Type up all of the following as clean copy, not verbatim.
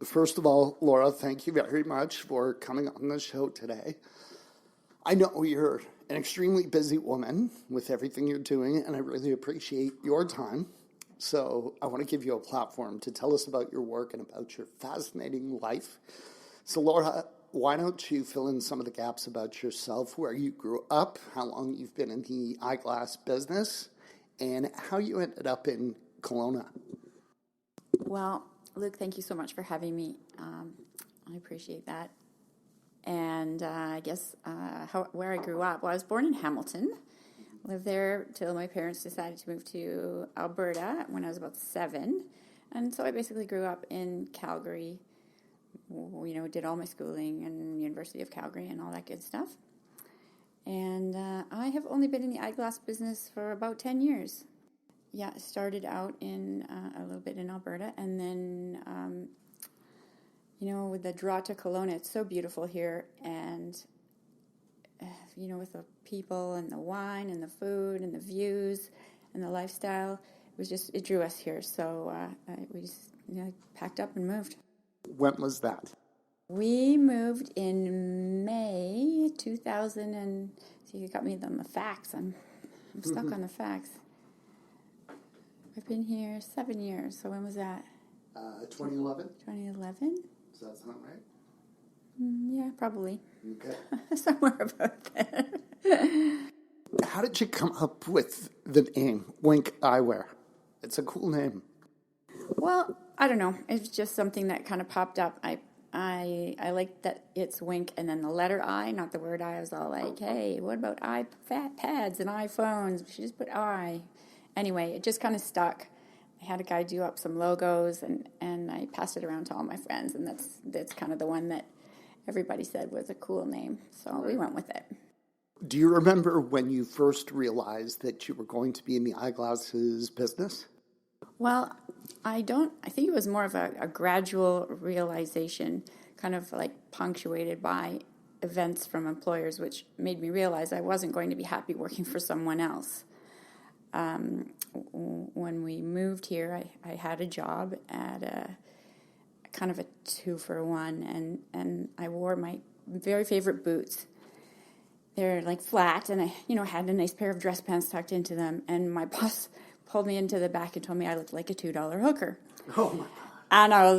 First of all, Laura, thank you very much for coming on the show today. I know you're an extremely busy woman with everything you're doing, and I really appreciate your time. So I want to give you a platform to tell us about your work and about your fascinating life. So Laura, why don't you fill in some of the gaps about yourself, where you grew up, how long you've been in the eyeglass business, and how you ended up in Kelowna? Well, Luke, thank you so much for having me. I appreciate that. And I guess where I grew up, well, I was born in Hamilton. Lived there till my parents decided to move to Alberta when I was about 7. And so I basically grew up in Calgary, did all my schooling in University of Calgary and all that good stuff. And I have only been in the eyeglass business for about 10 years. Yeah, I started out in a little bit in Alberta, and then, with the draw to Kelowna, it's so beautiful here, and, with the people and the wine and the food and the views and the lifestyle, it drew us here, so we just packed up and moved. When was that? We moved in May 2000, and so you got me on the facts. I'm stuck on the facts. I've been here 7 years, so when was that? 2011. 2011? Does that sound right? Yeah, probably. Okay. Somewhere about there. How did you come up with the name Wink Eyewear? It's a cool name. Well, I don't know. It's just something that kind of popped up. I like that it's Wink and then the letter I, not the word I. I was all like, hey, what about iPads and iPhones? We should just put I. Anyway, it just kind of stuck. I had a guy do up some logos, and I passed it around to all my friends, and that's kind of the one that everybody said was a cool name. So we went with it. Do you remember when you first realized that you were going to be in the eyeglasses business? Well, I don't. I think it was more of a gradual realization, kind of like punctuated by events from employers, which made me realize I wasn't going to be happy working for someone else. When we moved here, I had a job at a kind of a 2-for-1, and I wore my very favorite boots. They're like flat, and I, had a nice pair of dress pants tucked into them, and my boss pulled me into the back and told me I looked like a $2 hooker. Oh, my God. And I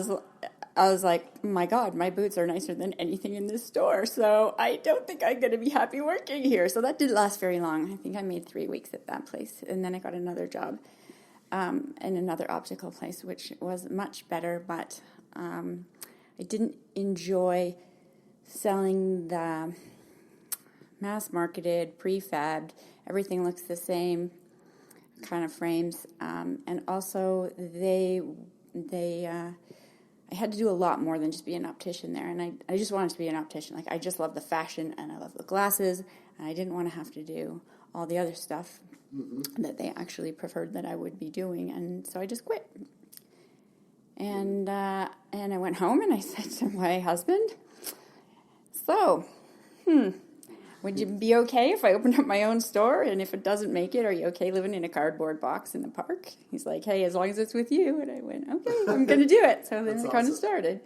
was like, my God, my boots are nicer than anything in this store, so I don't think I'm going to be happy working here. So that didn't last very long. I think I made 3 weeks at that place, and then I got another job in another optical place, which was much better, but I didn't enjoy selling the mass-marketed, prefabbed, everything looks the same kind of frames, and also I had to do a lot more than just be an optician there, and I just wanted to be an optician. Like, I just love the fashion, and I love the glasses, and I didn't want to have to do all the other stuff that they actually preferred that I would be doing, and so I just quit. And I went home, and I said to my husband, so, would you be okay if I opened up my own store? And if it doesn't make it, are you okay living in a cardboard box in the park? He's like, hey, as long as it's with you. And I went, okay, I'm going to do it. So then it kind of started.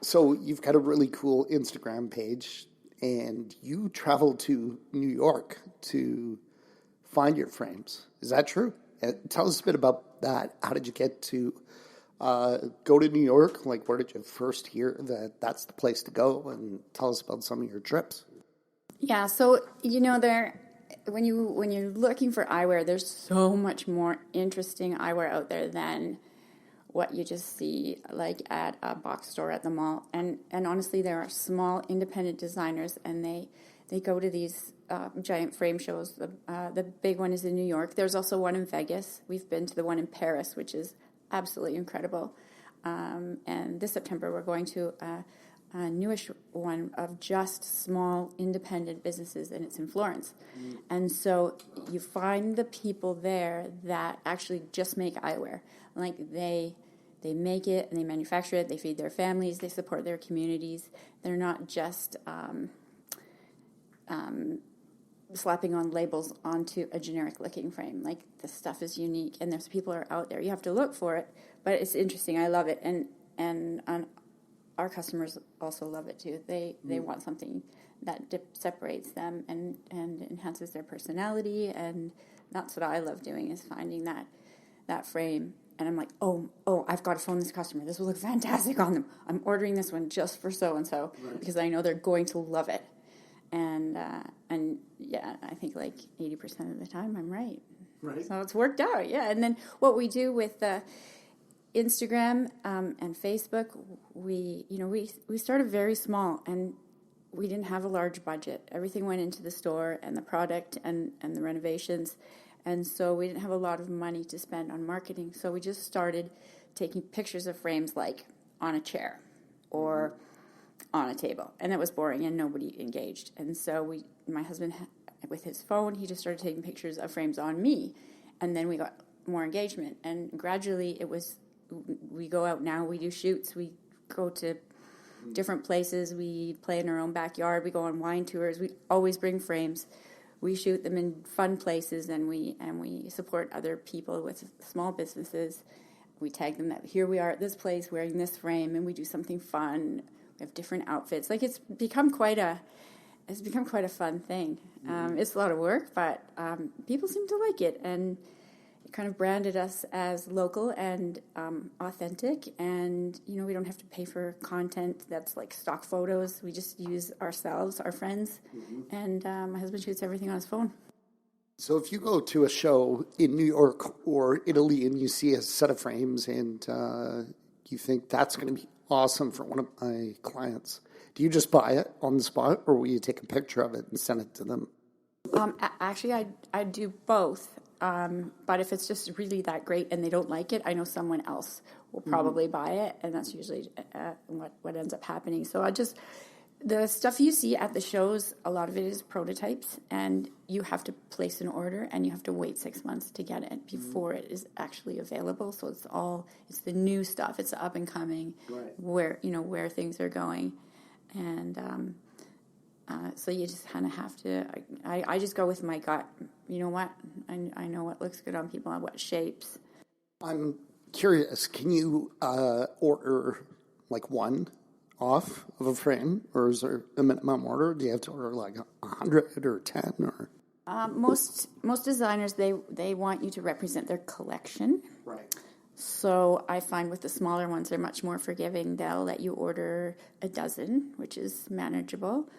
So you've got a really cool Instagram page, and you traveled to New York to find your frames. Is that true? Tell us a bit about that. How did you get to go to New York? Like, where did you first hear that that's the place to go? And tell us about some of your trips. Yeah, so, when you're looking for eyewear, there's so much more interesting eyewear out there than what you just see, like, at a box store at the mall. And honestly, there are small independent designers, and they go to these giant frame shows. The big one is in New York. There's also one in Vegas. We've been to the one in Paris, which is absolutely incredible. And this September, we're going to a newish one of just small independent businesses, and it's in Florence. And so you find the people there that actually just make eyewear. Like, they make it and they manufacture it, they feed their families, they support their communities. They're not just slapping on labels onto a generic looking frame. Like, the stuff is unique, and there's people are out there. You have to look for it, but it's interesting. I love it. And our customers also love it too. They want something that separates them and enhances their personality, and that's what I love doing, is finding that frame. And I'm like, oh, I've got to phone this customer. This will look fantastic on them. I'm ordering this one just for so and so because I know they're going to love it. And yeah, I think like 80% of the time I'm right. Right. So it's worked out, yeah. And then what we do with Instagram and Facebook, we started very small, and we didn't have a large budget. Everything went into the store and the product and the renovations, and so we didn't have a lot of money to spend on marketing. So we just started taking pictures of frames like on a chair or on a table, and it was boring and nobody engaged. And so my husband, with his phone, he just started taking pictures of frames on me, and then we got more engagement. And gradually we go out now, we do shoots, we go to different places, we play in our own backyard, we go on wine tours, we always bring frames, we shoot them in fun places, and we support other people with small businesses. We tag them that here we are at this place wearing this frame, and we do something fun. We have different outfits. Like, it's become quite a fun thing. It's a lot of work, but people seem to like it, and it kind of branded us as local and authentic. And we don't have to pay for content that's like stock photos. We just use ourselves, our friends, and my husband shoots everything on his phone. So if you go to a show in New York or Italy and you see a set of frames and you think that's going to be awesome for one of my clients, do you just buy it on the spot, or will you take a picture of it and send it to them? Actually, I do both. But if it's just really that great and they don't like it, I know someone else will probably buy it, and that's usually what ends up happening. So the stuff you see at the shows, a lot of it is prototypes, and you have to place an order, and you have to wait 6 months to get it before it is actually available. So it's the new stuff, it's the up and coming, where things are going, and so you just kind of have to. I just go with my gut. You know what? I know what looks good on people and what shapes. I'm curious. Can you order like one off of a frame, or is there a minimum order? Do you have to order like 100 or 10 or? Most designers, they want you to represent their collection. Right. So I find with the smaller ones, they're much more forgiving. They'll let you order a dozen, which is manageable.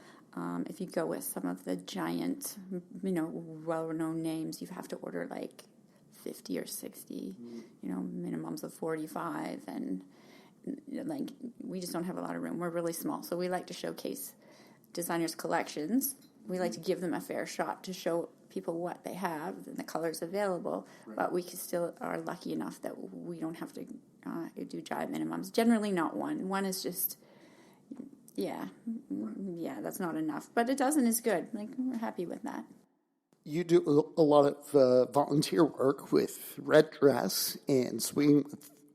If you go with some of the giant, well-known names, you have to order like 50 or 60, minimums of 45. And like, we just don't have a lot of room. We're really small. So we like to showcase designers' collections. We like to give them a fair shot to show people what they have and the colors available. Right. But we still are lucky enough that we don't have to do giant minimums. Generally not one. One is just... Yeah, that's not enough. But a dozen is good. Like, we're happy with that. You do a lot of volunteer work with Red Dress and Swinging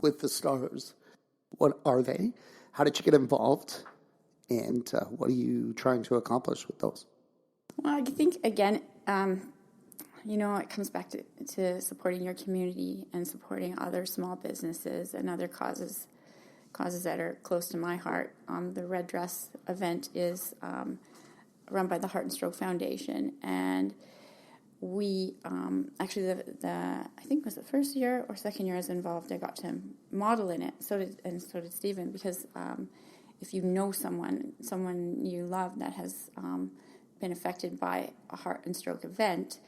with the Stars. What are they? How did you get involved? And what are you trying to accomplish with those? Well, I think, again, it comes back to supporting your community and supporting other small businesses and other causes that are close to my heart. The Red Dress event is run by the Heart and Stroke Foundation, and we actually I think it was the first year or second year I was involved, I got to model in it. So did Stephen, because if you know someone you love that has been affected by a heart and stroke event,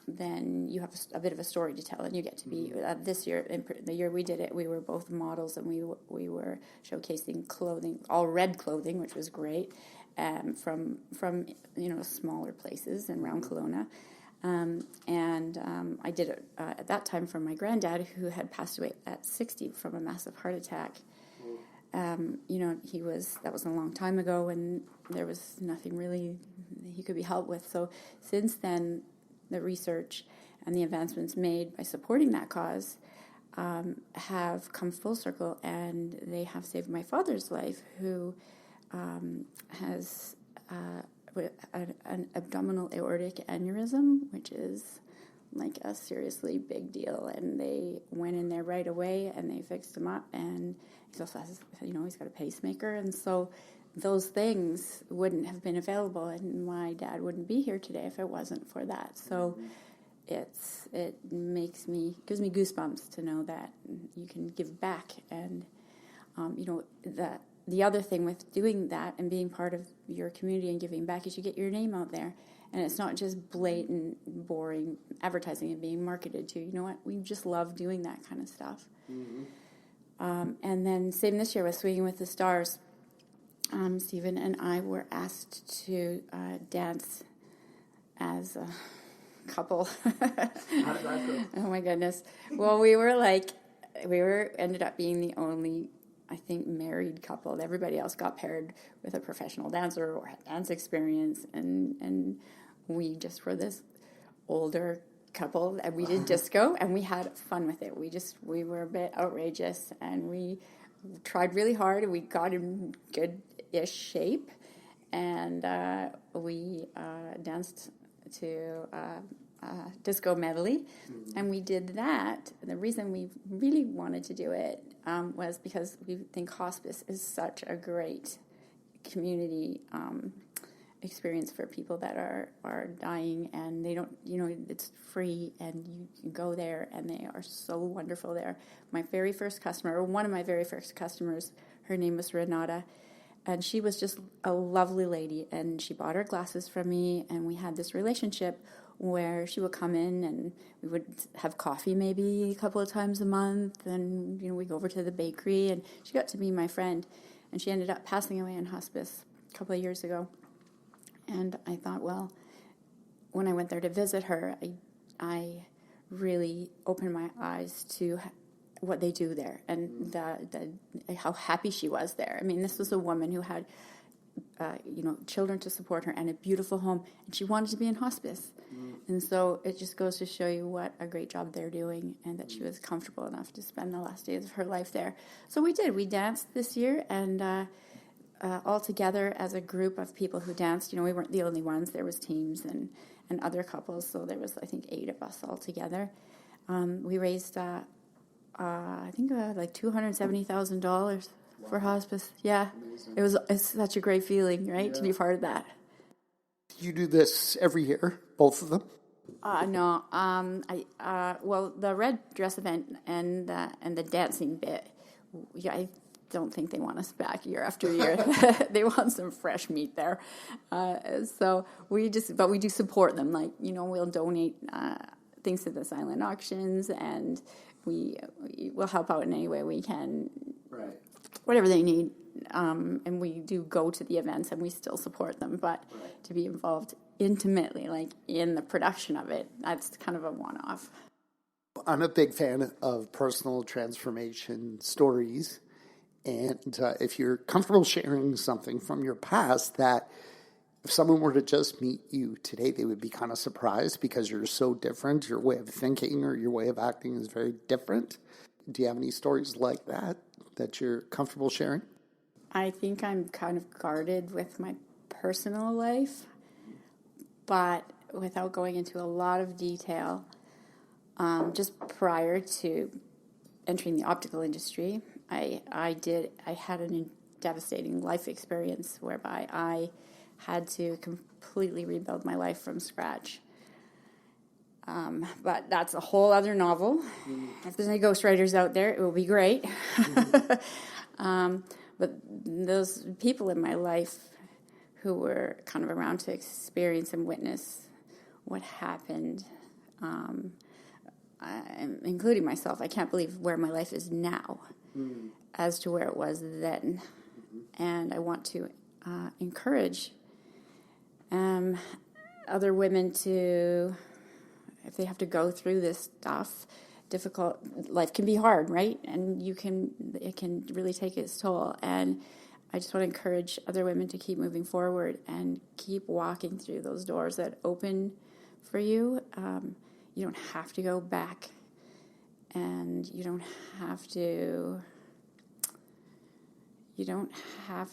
then you have a bit of a story to tell, and you get to be this year. The year we did it, we were both models, and we were showcasing clothing, all red clothing, which was great, from smaller places and around Kelowna. I did it at that time for my granddad, who had passed away at 60 from a massive heart attack. That was a long time ago, and there was nothing really he could be helped with. So since then, the research and the advancements made by supporting that cause have come full circle, and they have saved my father's life, who has an abdominal aortic aneurysm, which is like a seriously big deal, and they went in there right away and they fixed him up, and he also has, he's got a pacemaker, and so those things wouldn't have been available, and my dad wouldn't be here today if it wasn't for that. So it gives me goosebumps to know that you can give back, and the other thing with doing that and being part of your community and giving back is you get your name out there. And it's not just blatant, boring advertising and being marketed to. You know what? We just love doing that kind of stuff. Mm-hmm. And then same this year with Swinging with the Stars. Stephen and I were asked to dance as a couple. How did that go? Oh, my goodness. Well, ended up being the only, I think, married couple. Everybody else got paired with a professional dancer or had dance experience, and we just were this older couple, and we did disco, and we had fun with it. We were a bit outrageous, and we tried really hard, and we got in good-ish shape, and we danced to disco medley, and we did that. And the reason we really wanted to do it was because we think hospice is such a great community experience for people that are dying, and they don't, it's free, and you can go there, and they are so wonderful there. One of my very first customers, her name was Renata, and she was just a lovely lady, and she bought her glasses from me, and we had this relationship where she would come in, and we would have coffee maybe a couple of times a month, and we'd go over to the bakery, and she got to be my friend, and she ended up passing away in hospice a couple of years ago. And I thought, well, when I went there to visit her, I really opened my eyes to what they do there, and how happy she was there. I mean, this was a woman who had, children to support her and a beautiful home, and she wanted to be in hospice. And so it just goes to show you what a great job they're doing, and that she was comfortable enough to spend the last days of her life there. So we did. We danced this year, and all together as a group of people who danced. We weren't the only ones. There was teams and other couples, so there was, I think, 8 of us all together. We raised, I think, like $270,000 for hospice. Yeah, it's such a great feeling, right, to be part of that. You do this every year, both of them? No. Well, the red dress event and the dancing bit, I don't think they want us back year after year. They want some fresh meat there. So we do support them. Like, we'll donate things to the silent auctions, and we will help out in any way we can. Right. Whatever they need. And we do go to the events, and we still support them. But to be involved intimately, like in the production of it, that's kind of a one-off. I'm a big fan of personal transformation stories. And if you're comfortable sharing something from your past that if someone were to just meet you today, they would be kind of surprised because you're so different. Your way of thinking or your way of acting is very different. Do you have any stories like that you're comfortable sharing? I think I'm kind of guarded with my personal life, but without going into a lot of detail, just prior to entering the optical industry, I had a devastating life experience whereby I had to completely rebuild my life from scratch. But that's a whole other novel. If there's any ghostwriters out there, it will be great. But those people in my life who were kind of around to experience and witness what happened, including myself, I can't believe where my life is now as to where it was then. And I want to encourage other women to, if they have to go through this stuff, difficult, life can be hard, right? And it can really take its toll. And I just want to encourage other women to keep moving forward and keep walking through those doors that open for you. You don't have to go back, and you don't have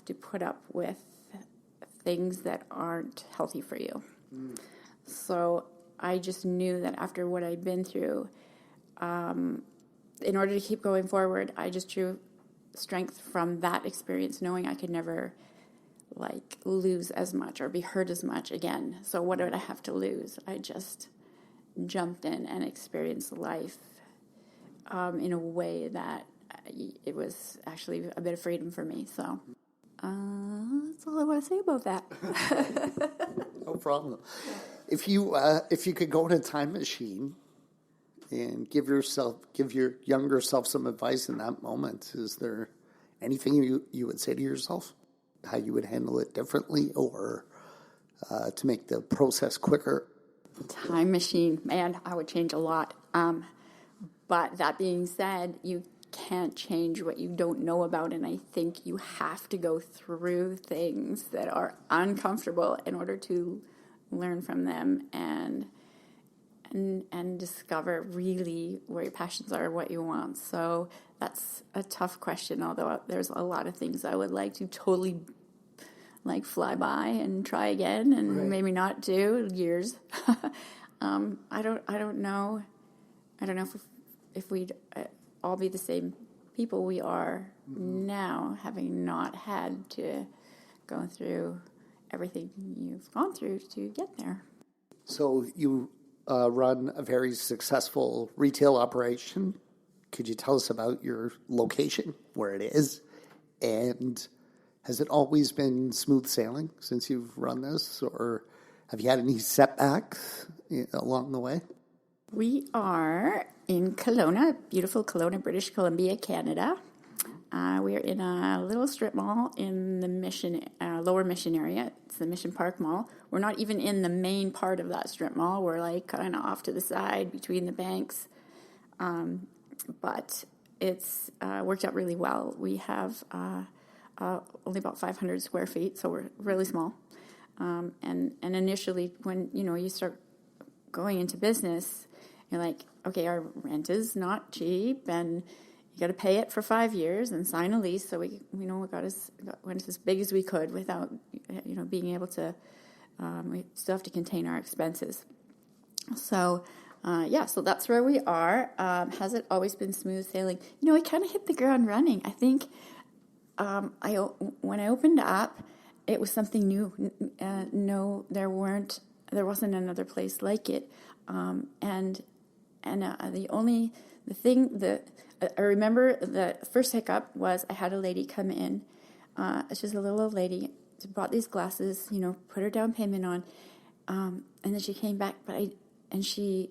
to put up with things that aren't healthy for you. So I just knew that after what I'd been through, in order to keep going forward, I just drew strength from that experience, knowing I could never like lose as much or be hurt as much again. So what would I have to lose? I just jumped in and experienced life in a way that it was actually a bit of freedom for me. So that's all I want to say about that. No problem. If you could go in a time machine and give your younger self some advice in that moment, is there anything you would say to yourself? How you would handle it differently, or to make the process quicker? Time machine, man, I would change a lot. But that being said, you can't change what you don't know about, and I think you have to go through things that are uncomfortable in order to learn from them and discover really where your passions are, what you want. So that's a tough question, although there's a lot of things I would like to totally like fly by and try again and maybe not do years. I don't know. I don't know if we'd all be the same people we are now, having not had to go through everything you've gone through to get there. So you run a very successful retail operation. Could you tell us about your location, where it is, and has it always been smooth sailing since you've run this, or have you had any setbacks along the way? We are in Kelowna, beautiful Kelowna, British Columbia, Canada. We are in a little strip mall in the Mission, Lower Mission area. It's the Mission Park Mall. We're not even in the main part of that strip mall. We're like kind of off to the side between the banks. But it's worked out really well. We have only about 500 square feet, so we're really small. And initially, when you start going into business, you're like, okay, our rent is not cheap, and you got to pay it for 5 years and sign a lease. So we went as big as we could without, being able to. We still have to contain our expenses. So, so that's where we are. Has it always been smooth sailing? I kind of hit the ground running. I think when I opened up, it was something new. No, there wasn't another place like it. I remember the first hiccup was I had a lady come in. She's a little old lady. She bought these glasses, put her down payment on, and then she came back. And she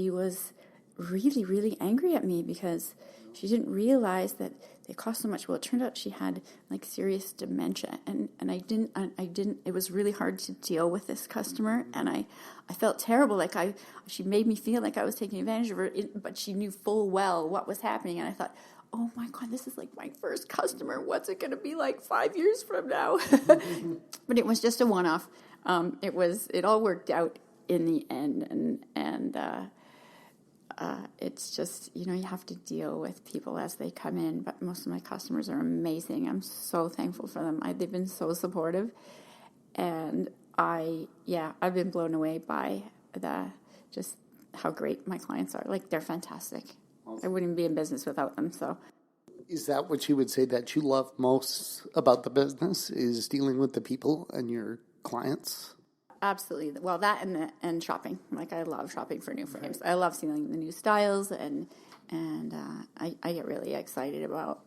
was really, really angry at me because she didn't realize that they cost so much. Well, it turned out she had like serious dementia, and I didn't. It was really hard to deal with this customer, and I felt terrible. Like she made me feel like I was taking advantage of her, but she knew full well what was happening, and I thought, oh my God, this is like my first customer. What's it going to be like 5 years from now? But it was just a one-off. It all worked out in the end, and it's just, you have to deal with people as they come in, but most of my customers are amazing. I'm so thankful for them. They've been so supportive, and I've been blown away by just how great my clients are. Like, they're fantastic. Awesome. I wouldn't be in business without them, so. Is that what you would say that you love most about the business, is dealing with the people and your clients? Absolutely. Well, that and shopping. Like, I love shopping for new frames. I love seeing the new styles, and I get really excited about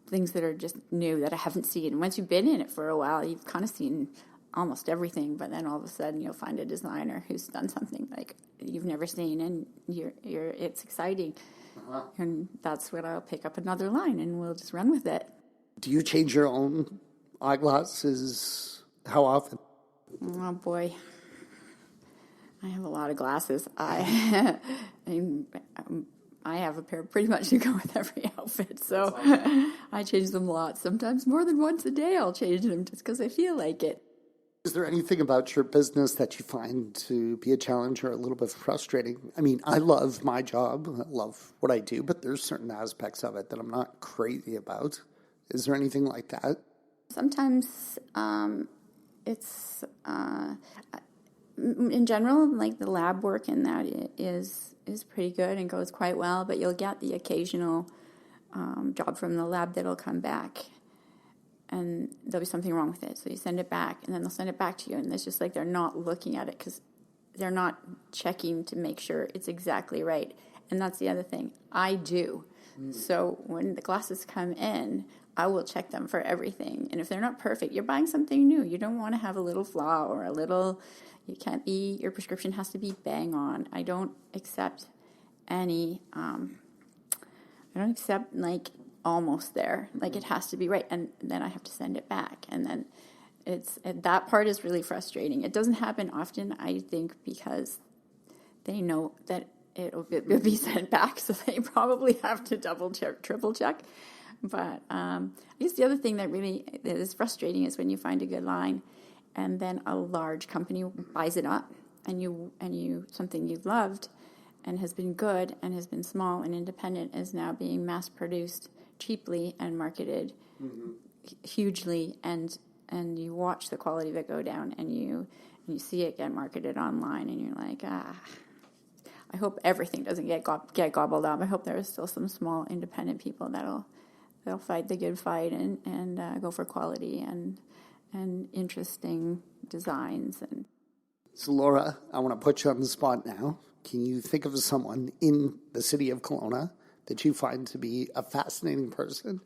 things that are just new that I haven't seen. Once you've been in it for a while, you've kind of seen almost everything, but then all of a sudden you'll find a designer who's done something like you've never seen, and it's exciting. Uh-huh. And that's when I'll pick up another line and we'll just run with it. Do you change your own eyeglasses? How often? Oh boy, I have a lot of glasses. I have a pair pretty much to go with every outfit, so awesome. I change them a lot. Sometimes more than once a day I'll change them just because I feel like it. Is there anything about your business that you find to be a challenge or a little bit frustrating? I mean, I love my job. I love what I do, but there's certain aspects of it that I'm not crazy about. Is there anything like that? Sometimes it's in general, like the lab work in that is pretty good and goes quite well, but you'll get the occasional job from the lab that'll come back and there'll be something wrong with it. So you send it back and then they'll send it back to you. And it's just like they're not looking at it because they're not checking to make sure it's exactly right. And that's the other thing. I do. So when the glasses come in, I will check them for everything. And if they're not perfect, you're buying something new. You don't want to have a little flaw or a little, your prescription has to be bang on. I don't accept like almost there. Like it has to be right. And then I have to send it back. And then that part is really frustrating. It doesn't happen often, I think, because they know that it'll be sent back. So they probably have to double check, triple check. But I guess the other thing that is frustrating is when you find a good line and then a large company buys it up and you something you've loved and has been good and has been small and independent is now being mass produced cheaply and marketed hugely, and you watch the quality of it go down, and you see it get marketed online, and you're like, I hope everything doesn't get gobbled up. I hope there are still some small independent people that'll fight the good fight and go for quality and interesting designs. And so, Laura, I want to put you on the spot now. Can you think of someone in the city of Kelowna that you find to be a fascinating person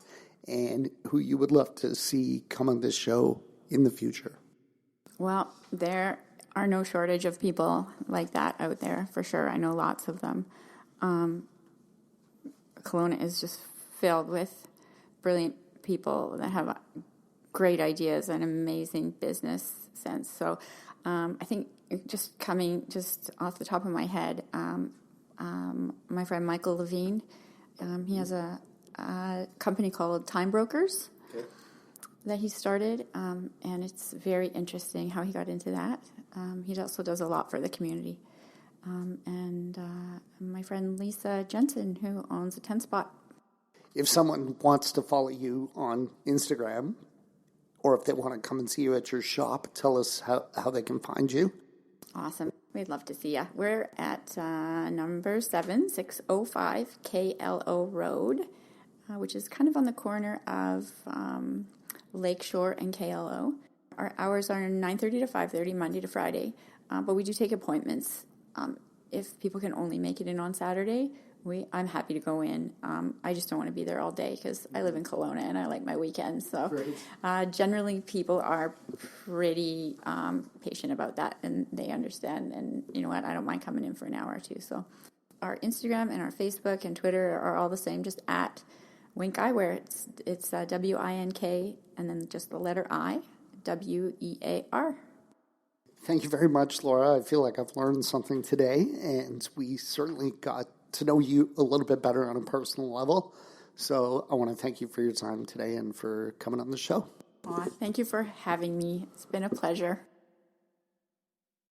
and who you would love to see come on this show in the future? Well, there are no shortage of people like that out there, for sure. I know lots of them. Kelowna is just filled with brilliant people that have great ideas and amazing business sense. So I think just off the top of my head, my friend Michael Levine, he has a company called Time Brokers that he started, and it's very interesting how he got into that. He also does a lot for the community. And my friend Lisa Jensen, who owns a 10 Spot. If someone wants to follow you on Instagram, or if they want to come and see you at your shop, tell us how they can find you. Awesome. We'd love to see you. We're at number 7605 KLO Road, which is kind of on the corner of Lakeshore and KLO. Our hours are 9:30 to 5:30, Monday to Friday, but we do take appointments. If people can only make it in on Saturday, I'm happy to go in. I just don't want to be there all day because I live in Kelowna and I like my weekends. So generally people are pretty patient about that, and they understand. And you know what? I don't mind coming in for an hour or two. So our Instagram and our Facebook and Twitter are all the same, just at Wink Eyewear. It's WINK and then just the letter I, WEAR. Thank you very much, Laura. I feel like I've learned something today, and we certainly got to know you a little bit better on a personal level. So I want to thank you for your time today and for coming on the show. Thank you for having me. It's been a pleasure.